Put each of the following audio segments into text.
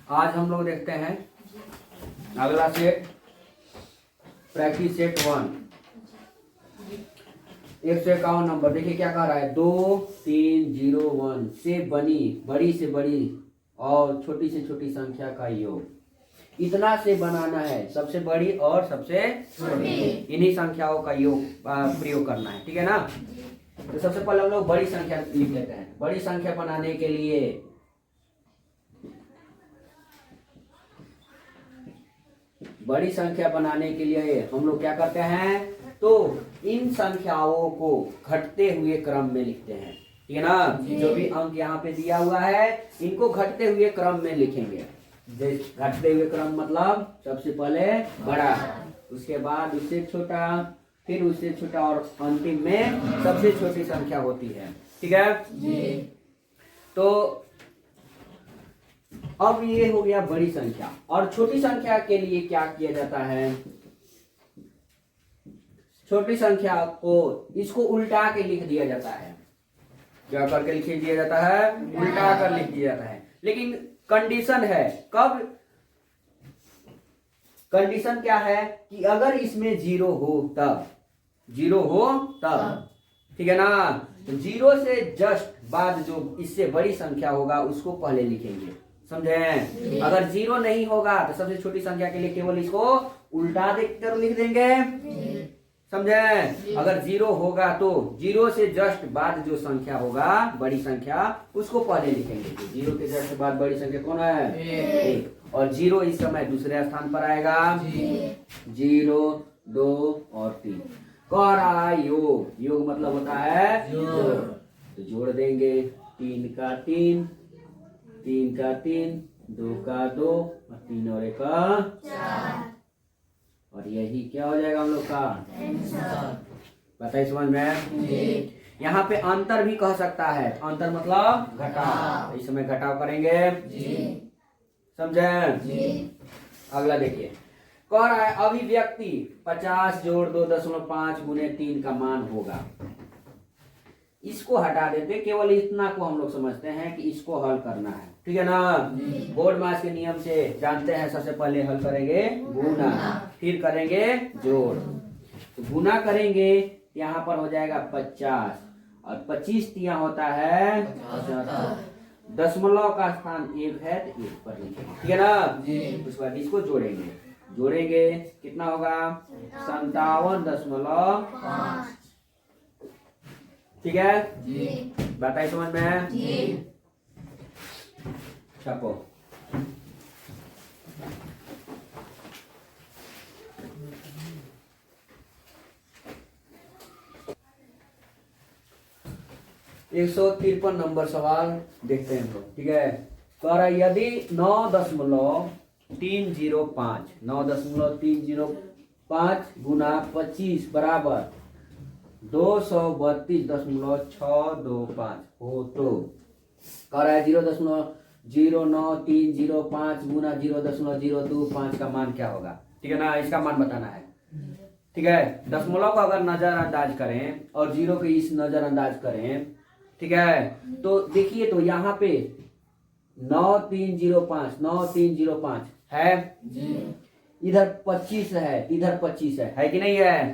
आज हम लोग देखते हैं अगला सेट, प्रैक्टिस सेट 1, 151 नंबर। देखिए क्या कह रहा है, 2301 से बनी बड़ी से बड़ी और छोटी से छोटी संख्या का योग। इतना से बनाना है, सबसे बड़ी और सबसे छोटी, इन्हीं संख्याओं का योग प्रयोग करना है, ठीक है ना। तो सबसे पहले हम लोग बड़ी संख्या लिख लेते हैं। बड़ी संख्या बनाने के लिए हम लोग क्या करते हैं, तो इन संख्याओं को घटते हुए क्रम में लिखते हैं, ठीक है ना। जो भी अंक यहाँ पे दिया हुआ है इनको घटते हुए क्रम में लिखेंगे। घटते हुए क्रम मतलब सबसे पहले बड़ा, उसके बाद उससे छोटा, फिर उससे छोटा और अंतिम में सबसे छोटी संख्या होती है, ठीक है। तो अब ये हो गया बड़ी संख्या। और छोटी संख्या के लिए क्या किया जाता है, छोटी संख्या को इसको उल्टा के लिख दिया जाता है। क्या करके लिख दिया जाता है, उल्टा कर लिख दिया जाता है। लेकिन कंडीशन है, कब, कंडीशन क्या है कि अगर इसमें जीरो हो तब, ठीक है ना। तो जीरो से जस्ट बाद जो इससे बड़ी संख्या होगा उसको पहले लिखेंगे, समझे। अगर जीरो नहीं होगा तो सबसे छोटी संख्या के लिए केवल इसको उल्टा देकर लिख देंगे, समझे। अगर जीरो होगा तो जीरो से जस्ट बाद जो संख्या होगा बड़ी संख्या उसको पहले लिखेंगे। तो जीरो के जस्ट बाद बड़ी संख्या कौन है, 1। और जीरो इस समय दूसरे स्थान पर आएगा, 0, 2 और 3। कह रहा है योग मतलब होता है जोड़। तो जोड़ देंगे, 3 का 3, 3 का 3, 2 का 2 और 3 और 1 का 4। और यही क्या हो जाएगा हम लोग का आंसर। बताइए समझ में। यहाँ पे अंतर भी कह सकता है, अंतर मतलब घटाव। इस समय घटाव करेंगे, समझे। अगला देखिए, कह रहा है अभिव्यक्ति 50 जोड़ 2.5 गुने 3 का मान होगा। इसको हटा देते, केवल इतना को हम लोग समझते हैं कि इसको हल करना है, ठीक है ना। बोर्ड मास के नियम से जानते हैं, सबसे पहले हल करेंगे गुना, फिर करेंगे जोड़। तो गुना करेंगे, यहाँ पर हो जाएगा 50 और 25 तिया होता है 75। दशमलव का स्थान 1 है तो 1 पर लिखेंगे, ठीक है ना। उसके बाद इसको जोड़ेंगे कितना होगा, 57.5, ठीक है। बताइए समझ में। छापो। एक 153 नंबर सवाल देखते हैं हम लोग, ठीक है। कह रहा है यदि 9.305 गुना 25 बराबर 232.625 हो तो, कह रहा है 0.09305 गुना 0.025 का मान क्या होगा, ठीक है ना। इसका मान बताना है, ठीक है। दशमलव को अगर नजरअंदाज करें और जीरो के इस नजरअंदाज करें, ठीक है। तो देखिए, तो यहाँ पे 9305 है, इधर 25 है, इधर 25 है कि नहीं है।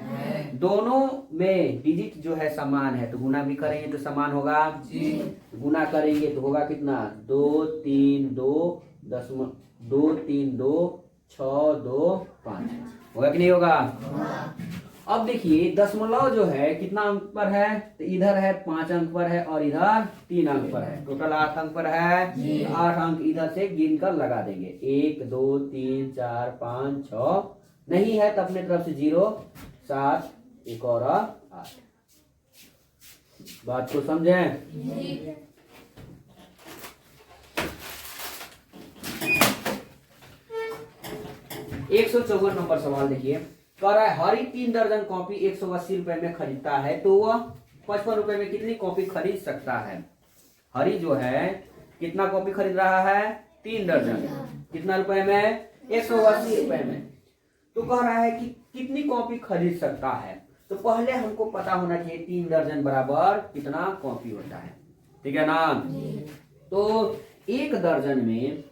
दोनों में डिजिट जो है समान है, तो गुना भी करेंगे तो समान होगा। गुना करेंगे तो होगा कितना, 232.625 होगा कि नहीं होगा। अब देखिए दशमलव जो है कितना अंक पर है, तो इधर है 5 अंक पर है और इधर 3 अंक पर है, टोटल 8 अंक पर है। तो 8 अंक इधर से गिन कर लगा देंगे, 1 2 3 4 5 6, नहीं है तो अपने तरफ से 0 7 1 और 8। बात को समझे। 154 नंबर सवाल देखिए, कह रहा है हरी 3 दर्जन कॉपी 180 रुपए में खरीदता है तो वह 55 रुपए में कितनी कॉपी खरीद सकता है। हरी जो है कितना कॉपी खरीद रहा है, 3 दर्जन, कितना रुपए में, 180 रुपए में। तो कह रहा है कि कितनी कॉपी खरीद सकता है। तो पहले हमको पता होना चाहिए 3 दर्जन बराबर कितना कॉपी होता है, ठीक है ना। तो 1 दर्जन में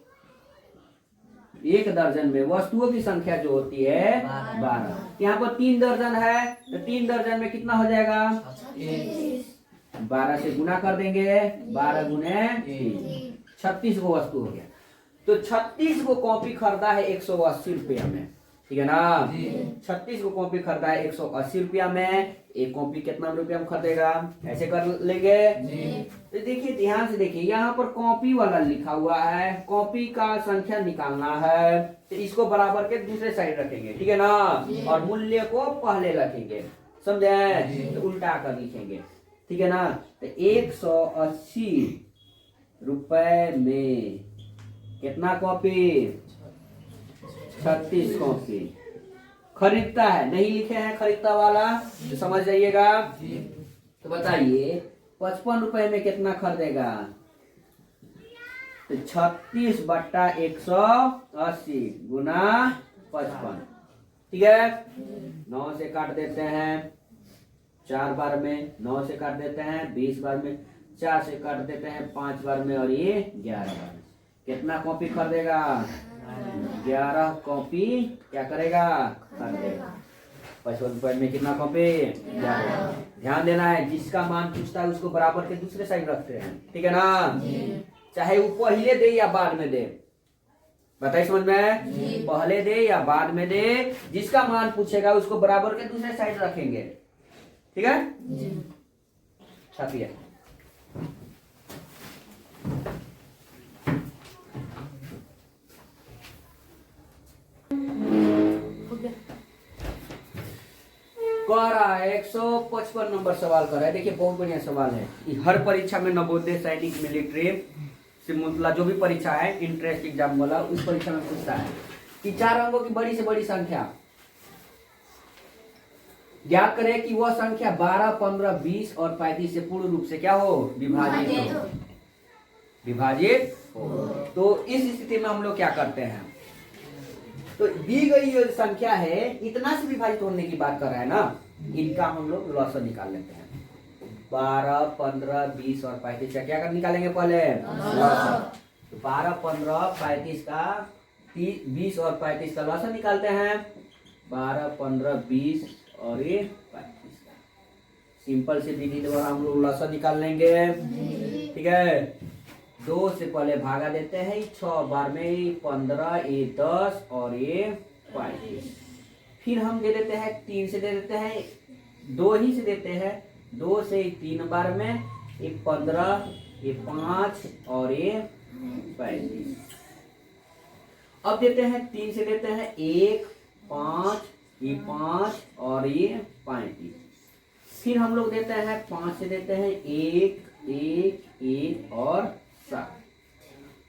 एक दर्जन में वस्तुओं की संख्या जो होती है 12। यहाँ पर 3 दर्जन है तो 3 दर्जन में कितना हो जाएगा? 12 से गुना कर देंगे, 12 गुने 36 को वस्तु हो गया। तो 36 को कॉपी खरीदा है 180 रुपया में, ठीक है ना? 36 को कॉपी खरीदा है 180 रुपया में। एक कॉपी कितना रुपया में खरीदेगा? ऐसे कर लेंगे। तो देखिए ध्यान से देखिए, यहाँ पर कॉपी वाला लिखा हुआ है, कॉपी का संख्या निकालना है तो इसको बराबर के दूसरे साइड रखेंगे, ठीक है ना? और मूल्य को पहले रखेंगे, समझे? तो उल्टा कर लिखेंगे, ठीक है ना? तो 180 रुपए में कितना कॉपी? 36 कॉपी खरीदता है। नहीं लिखे हैं खरीदता वाला तो समझ जाइएगा। तो बताइए 55 रुपए में कितना खरीदेगा? तो 36 बट्टा 180 गुना 55, ठीक है? 9 से काट देते हैं 4 बार में, 9 से काट देते हैं 20 बार में, 4 से काट देते हैं 5 बार में, और ये 11 बार में। कितना कॉपी खरीदेगा? 11 कॉपी क्या करेगा? खरीदेगा। 55 रुपए में कितना कॉपी? 11। ध्यान देना है, जिसका मान पूछता है उसको बराबर के दूसरे साइड रखते हैं, ठीक है ना? चाहे वो पहले दे या बाद में दे, बताइए समझ में? पहले दे या बाद में दे, जिसका मान पूछेगा उसको बराबर के दूसरे साइड रखेंगे, ठीक है? छापिए। कह रहा है 155 नंबर सवाल कर रहा है। देखिए बहुत बढ़िया सवाल है। हर परीक्षा में, नवोदय, सैनिक, मिलिट्री से मतलब जो भी परीक्षा है, इंट्रेंस एग्जाम वाला, उस परीक्षा में पूछता है कि 4 अंकों की बड़ी से बड़ी संख्या ज्ञात करें कि वह संख्या 12, 15, 20 और 35 से पूर्ण रूप से क्या हो? विभाजित हो। विभाजित हो। तो इस स्थिति में हम लोग क्या करते हैं? तो दी गई जो संख्या है इतना से विभाजित होने की बात कर रहा है ना, इनका हम लोग लॉस निकाल लेते हैं। 12, 15, 20 और 35 का क्या कर निकालेंगे पहले? तो 12, 15, 35 का 20 और 35 का लॉस निकालते हैं। 12, 15, 20 और ये 35 का सिंपल से विधि द्वारा हम लोग लॉस निकाल लेंगे, ठीक है? 2 से पहले भागा देते हैं 6 बार में, 15, ये 10 और ये 35। फिर हम दे देते हैं 3 से दे देते हैं, 2 ही से देते हैं, 2 से 3 बार में, ये 15, ये 5 और ये 35। अब देते हैं 3 से देते हैं 1, 5, ये 5 और ये 35। फिर हम लोग देते हैं 5 से देते हैं 1, 1, 1 और 7।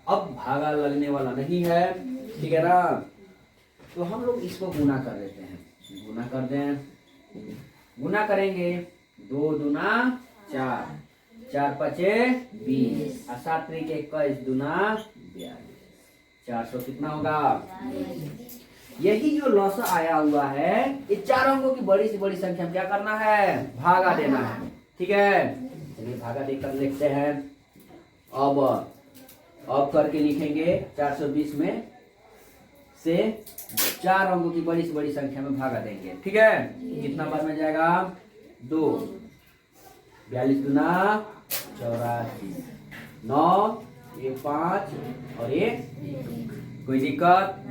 अब भागा लगने वाला नहीं है, ठीक है ना? तो हम लोग इसको गुना कर देते हैं। गुना कर दें, गुना करेंगे 2 दूना 4, 4 पचे 20 और 7 त्रिक 21 दूना 42, 400 कितना होगा? यही जो लॉस आया हुआ है, ये 4 अंकों की बड़ी से बड़ी संख्या में क्या करना है? भागा देना है, ठीक है? चलिए भागा देकर लिखते हैं। अब करके लिखेंगे 420 में से 4 अंकों की बड़ी से बड़ी संख्या में भागा देंगे, ठीक है? कितना बार में जाएगा? 2, 42 दूना 84, 9, ये 5 और ये, कोई दिक्कत?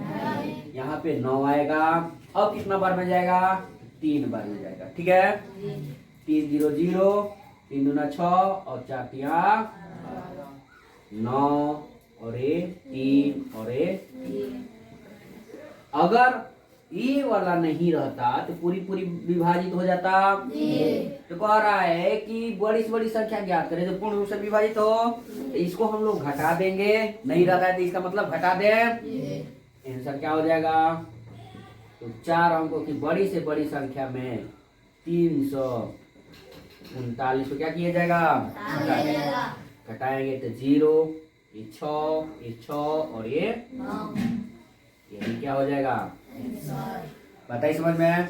यहाँ पे 9 आएगा। अब कितना बार में जाएगा? 3 बार में जाएगा, ठीक है? 3 0 0, 3 दूना 6 और 4 3 9 और ये 3 और ये 3। अगर ये वाला नहीं रहता तो पूरी विभाजित हो जाता। तो कह रहा है कि बड़ी से बड़ी संख्या ज्ञात करें जो पूर्ण रूप से विभाजित हो, तो इसको हम लोग घटा देंगे। नहीं रहता है तो इसका मतलब घटा दे। आंसर क्या हो जाएगा? तो 4 अंकों की बड़ी से बड़ी संख्या में 339 को क्या किया जाएगा? घटाएंगे तो 0, ये 6 और ये 9, क्या हो जाएगा? बताइए समझ में?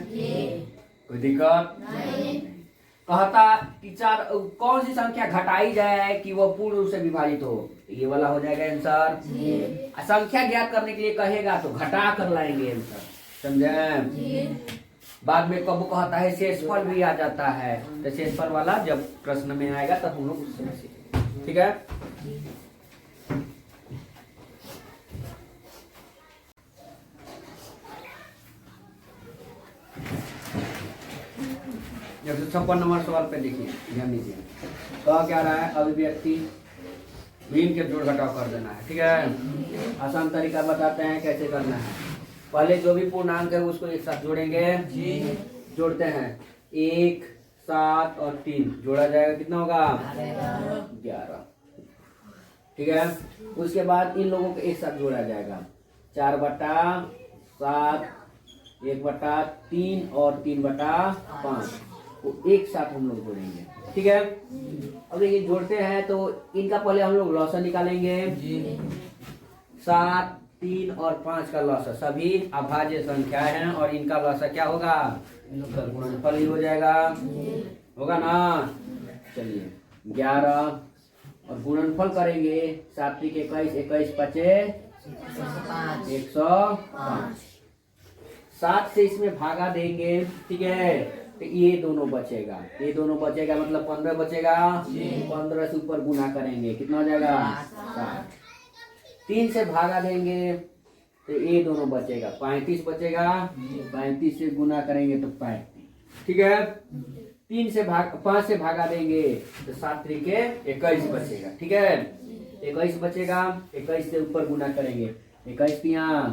कोई दिक्कत? कहता कि चार कौन सी संख्या घटाई जाए कि वह पूर्ण रूप से विभाजित हो, ये वाला हो जाएगा आंसर। संख्या ज्ञात करने के लिए कहेगा तो घटा कर लाएंगे आंसर, समझे। बाद में कब कहता है शेषफल भी आ जाता है, तो शेषफल वाला जब प्रश्न में आएगा तब हम लोग उससे सीखेंगे, ठीक है। जब 56 नंबर सवाल पे देखिए, ध्यान दीजिए। कहा क्या रहा है, अभिव्यक्ति मीन के जोड़ घटाव कर देना है, ठीक है। आसान तरीका बताते हैं कैसे करना है। पहले जो भी पूर्णांक है उसको एक साथ जोड़ेंगे, जोड़ते हैं 1, 7 और 3 जोड़ा जाएगा, कितना होगा 11, ठीक है। उसके बाद इन लोगों को एक साथ जोड़ा जाएगा 4/7, 1/3 और 3/5 को एक साथ हम लोग जोड़ेंगे, ठीक है। अब देखिए जोड़ते हैं तो इनका पहले हम लोग लॉसा निकालेंगे। 7, 3 और 5 का लॉसा सभी अभाज्य संख्या हैं और इनका लॉसा क्या होगा, गुणनफल ही हो जाएगा, होगा ना। चलिए 11 और गुणनफल करेंगे 7 × 21, 21 × 5 105। 7 से इसमें भागा देंगे, ठीक है, तो ये दोनों बचेगा, ये दोनों बचेगा मतलब 15 बचेगा। 15 से ऊपर गुना करेंगे, कितना हो जाएगा 7। 3 से भागा देंगे तो ये दोनों बचेगा, 35 बचेगा। 35 से गुना करेंगे तो 35, ठीक है। 5 से भागा देंगे तो 7 × 21 बचेगा, ठीक है। 21 बचेगा, 21 से ऊपर गुना करेंगे, 21 ×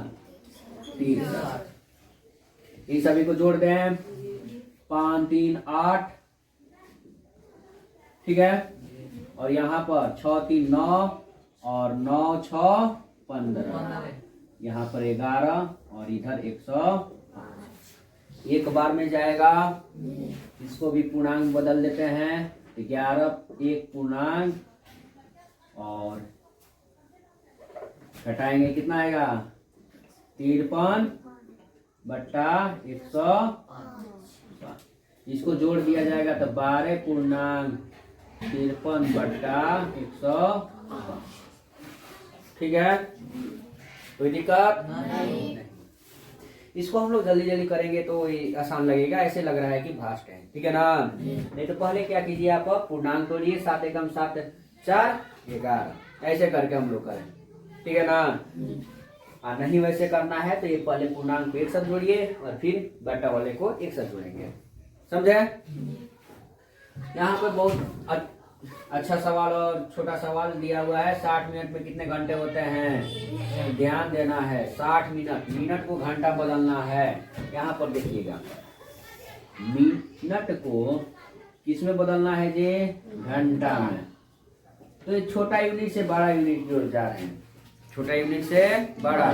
30। इन सभी को जोड़ दें, 5, 3, 8, ठीक है। और यहाँ पर 6, 3, 9 और 9, 6, 15, यहाँ पर 11 और इधर 105। एक बार में जाएगा, इसको भी पूर्णांक बदल देते हैं, 11 एक पूर्णांक और घटाएंगे, कितना आएगा 53/105। इसको जोड़ दिया जाएगा तो 12 पूर्णांक 53/105, ठीक है। कोई दिक्कत नहीं। इसको हम लोग जल्दी जल्दी करेंगे तो ये आसान लगेगा, ऐसे लग रहा है कि फास्ट है, ठीक है ना। नहीं तो पहले क्या कीजिए, आप पूर्णांक तोड़िए, 7 एकम 7, 4, 11, ऐसे करके हम लोग करें, ठीक है ना। नहीं वैसे करना है तो ये पहले पूर्णांक को एक साथ जोड़िए और फिर बटा वाले को एक साथ जोड़ेंगे, समझे। यहाँ पे बहुत अच्छा सवाल और छोटा सवाल दिया हुआ है। 60 मिनट में कितने घंटे होते हैं, ध्यान देना है। 60 मिनट, मिनट को घंटा बदलना है। यहाँ पर देखिएगा, मिनट को किस में बदलना है जी, घंटा में। तो ये छोटा यूनिट से बड़ा यूनिट जोड़ जा रहे हैं, छोटा यूनिट से बड़ा,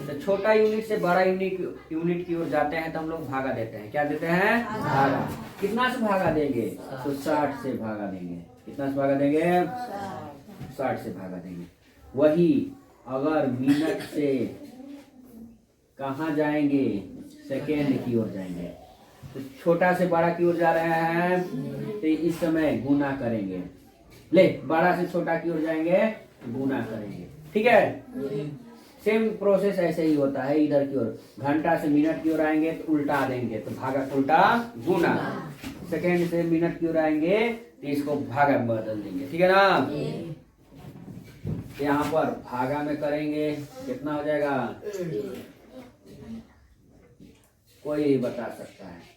तो छोटा यूनिट से बड़ा यूनिट की ओर जाते हैं तो हम लोग भागा देते हैं, क्या देते हैं भागा। कितना से भागा देंगे तो 60 से भागा देंगे, कितना से भागा देंगे 60 से भागा देंगे। वही अगर मिनट से कहाँ जाएंगे, सेकेंड की ओर जाएंगे, तो छोटा से बड़ा की ओर जा रहे हैं तो इस समय गुना करेंगे, ले बड़ा से छोटा की ओर जाएंगे गुना करेंगे, ठीक है। सेम प्रोसेस ऐसे ही होता है, इधर की ओर घंटा से मिनट की ओर आएंगे तो उल्टा देंगे, तो भागा उल्टा गुना। सेकेंड से मिनट की ओर आएंगे तो इसको भागा बदल देंगे, ठीक है ना। यहाँ पर भागा में करेंगे, कितना हो जाएगा कोई ही बता सकता है।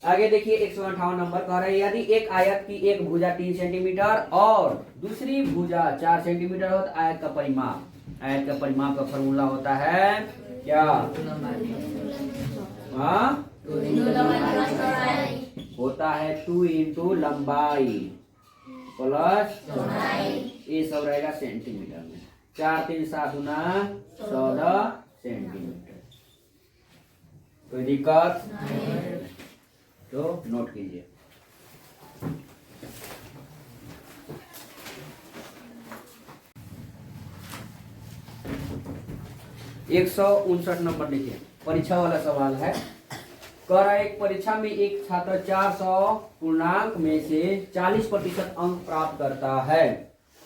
आगे देखिए 158 नंबर कह रहे हैं, यदि एक आयत की एक भुजा 3 सेंटीमीटर और दूसरी भुजा 4 सेंटीमीटर हो तो आयत का परिमाप, आयत का परिमाप का फॉर्मूला होता है क्या, होता है 2 × लंबाई प्लस ये सब रहेगा सेंटीमीटर में। 4, 3, 7 गुना 14 सेंटीमीटर। कोई दिक्कत तो नोट कीजिए। एक 159 नंबर देखिए, परीक्षा वाला सवाल है। कह रहा है एक परीक्षा में एक छात्र 400 पूर्णांक में से 40% अंक प्राप्त करता है।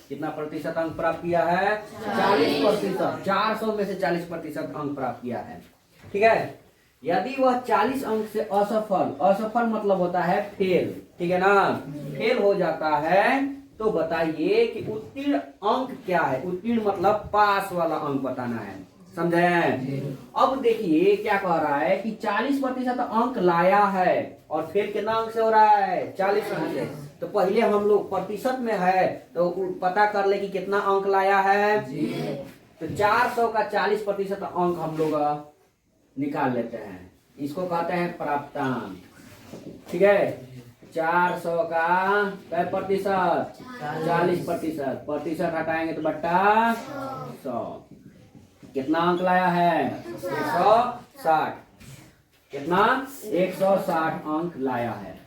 कितना प्रतिशत अंक प्राप्त किया है? 40%। 400 में से 40% अंक प्राप्त किया है। ठीक है, यदि वह 40 अंक से असफल, असफल मतलब होता है फेल, ठीक है ना, फेल हो जाता है, तो बताइए कि उत्तीर्ण अंक क्या है? उत्तीर्ण मतलब पास वाला अंक बताना है, समझे? अब देखिए क्या कह रहा है कि 40% अंक लाया है और फेल कितना अंक से हो रहा है? 40 अंक से। तो पहले हम लोग प्रतिशत में है तो पता कर ले कि कितना अंक लाया है। तो 400 का 40% अंक हम लोग निकाल लेते हैं, इसको कहते हैं प्राप्तांक। ठीक है, 400 का क्या प्रतिशत? 40%। प्रतिशत हटाएंगे तो बट्टा 100। कितना अंक लाया है? 160। कितना? 160 अंक लाया है।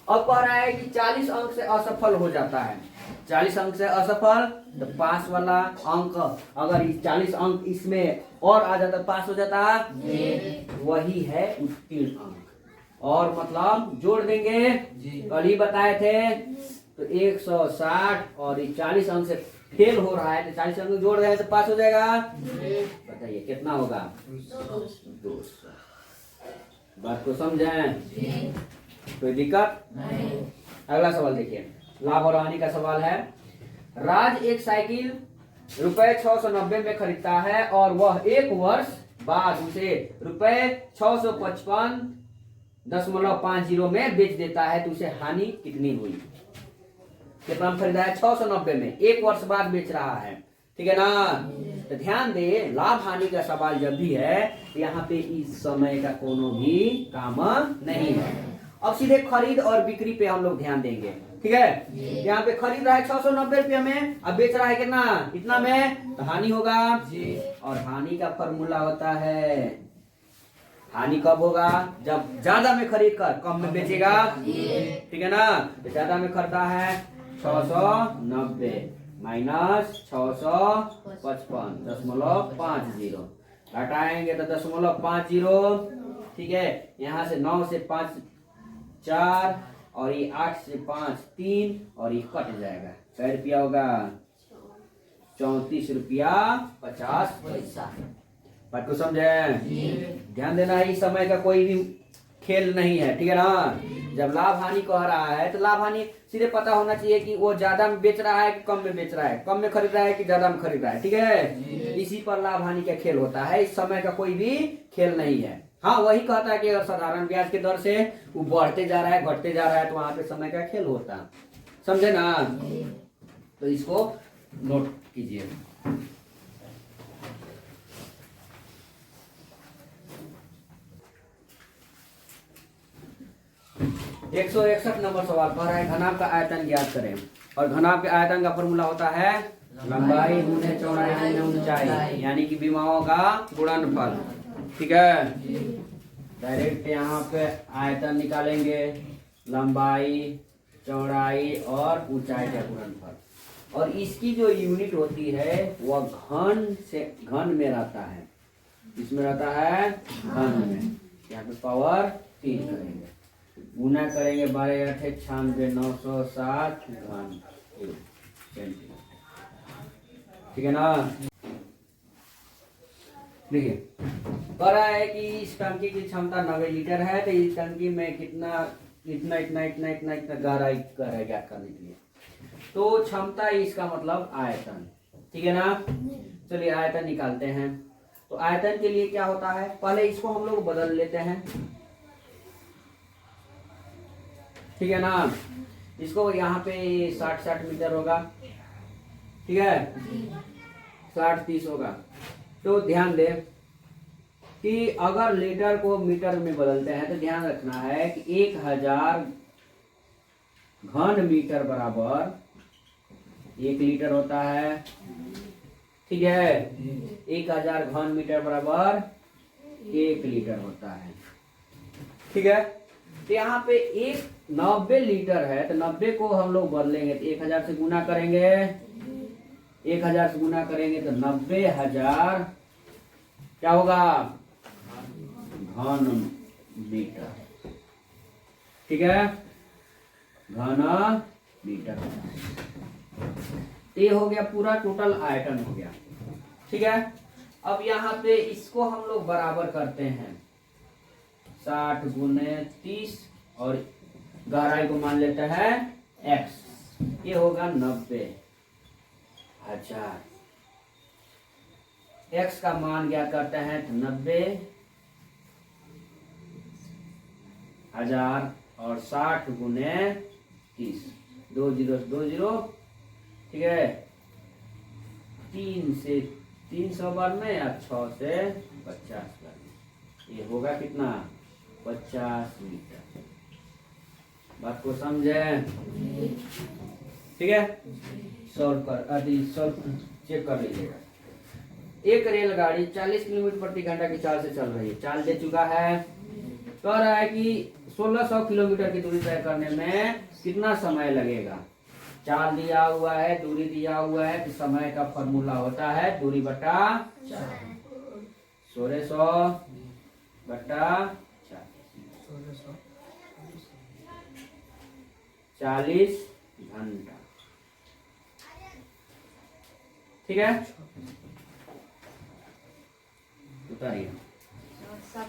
अब कह रहा है कि 40 अंक से असफल हो जाता है। 40 अंक से असफल तो पास वाला अंक, अगर 40 अंक इसमें और आ जाता पास हो जाता, वही है उत्तीर्ण अंक। और मतलब जोड़ देंगे, कल ही बताए थे, तो 160 और 40 अंक से फेल हो रहा है तो 40 अंक जोड़ रहे हैं तो पास हो जाएगा। बताइए कितना होगा? 200। बात को समझें? कोई दिक्कत नहीं। अगला सवाल देखिए, लाभ और हानि का सवाल है। राज एक साइकिल रुपए 690 में खरीदता है और वह एक वर्ष बाद उसे रुपए 655.50 में बेच देता है, तो उसे हानि कितनी हुई? कितना खरीदा है? 690 में, एक वर्ष बाद बेच रहा है, ठीक है ना। तो ध्यान दे, लाभ हानि का सवाल जब भी है तो यहाँ पे इस समय का कोनो भी काम नहीं है। अब सीधे खरीद और बिक्री पे हम लोग ध्यान देंगे, ठीक है। यहाँ पे खरीद रहा है 690 रुपये में, अब बेच रहा है कितना? इतना में, तो हानि होगा। और हानि का फॉर्मूला होता है, हानि कब होगा? जब ज्यादा में खरीद कर कम में बेचेगा, ठीक है ना। तो ज्यादा में खरीदा है 690 माइनस 655.50, घटाएंगे तो 0.50, ठीक है। यहाँ से 9 से 5 4 और ये 8 से 5 3 और ये कट जाएगा, कै रुपया होगा? 34 रुपया 50 पैसा। बात को समझे? ध्यान देना है, इस समय का कोई भी खेल नहीं है, ठीक है ना। जब लाभ हानि कह रहा है तो लाभ हानि सीधे पता होना चाहिए कि वो ज्यादा में बेच रहा है कि कम में बेच रहा है, कम में खरीद रहा है कि ज्यादा में खरीद रहा है, ठीक है। इसी पर लाभ हानि का खेल होता है, इस समय का कोई भी खेल नहीं है। हाँ, वही कहता है कि अगर साधारण ब्याज के दर से वो बढ़ते जा रहा है घटते जा रहा है तो वहां पे समय का खेल होता है, समझे ना। तो इसको नोट कीजिए। एक 161 नंबर सवाल कह रहा है घनाभ का आयतन ज्ञात करें। और घनाभ के आयतन का फॉर्मूला होता है लंबाई गुणे चौड़ाई गुणे ऊंचाई, यानी कि विमाओं का गुणनफल, ठीक है। डायरेक्ट यहाँ पे आयतन निकालेंगे, लंबाई चौड़ाई और ऊंचाई का गुणनफल। और इसकी जो यूनिट होती है वह घन से घन में रहता है, इसमें रहता है घन में। यहाँ पे पावर 3 करेंगे, गुना करेंगे 12 8 96 960 घन सेंटीमीटर, ठीक है ना। देखिए कह रहा है कि इस टंकी की क्षमता 90 लीटर है, तो इस टंकी में कितना इतना इतना इतना इतना इतना गहराई है ज्ञात करने के लिए। तो क्षमता इसका मतलब आयतन, ठीक है ना। चलिए आयतन निकालते हैं। तो आयतन के लिए क्या होता है, पहले इसको हम लोग बदल लेते हैं, ठीक है ना। इसको यहाँ पे 60 मीटर होगा, ठीक है, 60-30 होगा। तो ध्यान दे कि अगर लीटर को मीटर में बदलते हैं तो ध्यान रखना है कि 1000 घन मीटर बराबर 1 लीटर होता है, ठीक है। 1000 घन मीटर बराबर 1 लीटर होता है, ठीक है। तो यहाँ पे 90 लीटर है, तो 90 को हम लोग बदलेंगे तो 1000 से गुना करेंगे, 1000 से गुना करेंगे तो 90,000 क्या होगा? घन मीटर, ठीक है, घन मीटर। ये हो गया पूरा टोटल आयतन हो गया। ठीक है, अब यहाँ पे इसको हम लोग बराबर करते हैं 60 गुने 30 और गहराई को मान लेते हैं x। ये होगा 90,000। x का मान क्या करते हैं तो 90,000 और 60 गुने 30, 2 जीरो 2 जीरो। ठीक है, 3 से 300 बार में या 6 से 50 बार में, ये होगा कितना 50 मीटर। बात को समझे? ठीक है, सॉल्व चेक कर लीजिएगा। एक रेलगाड़ी 40 किलोमीटर प्रति घंटा की चाल से चल रही है। चाल दे चुका है, कह रहा है कि 1600 किलोमीटर की दूरी तय करने में कितना समय लगेगा। चाल दिया हुआ है, दूरी दिया हुआ है, तो समय का फॉर्मूला होता है दूरी बटा 1600 बटा 40 घंटा। ठीक है, उतारिए। 7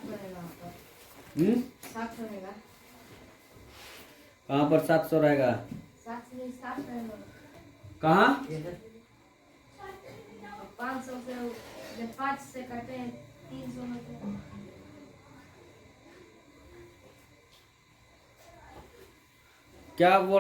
रहेगा। कहाँ पर 700 रहेगा? 7 रहेगा। कहाँ? 500 से जब 5 से काटे 300 में क्या बोल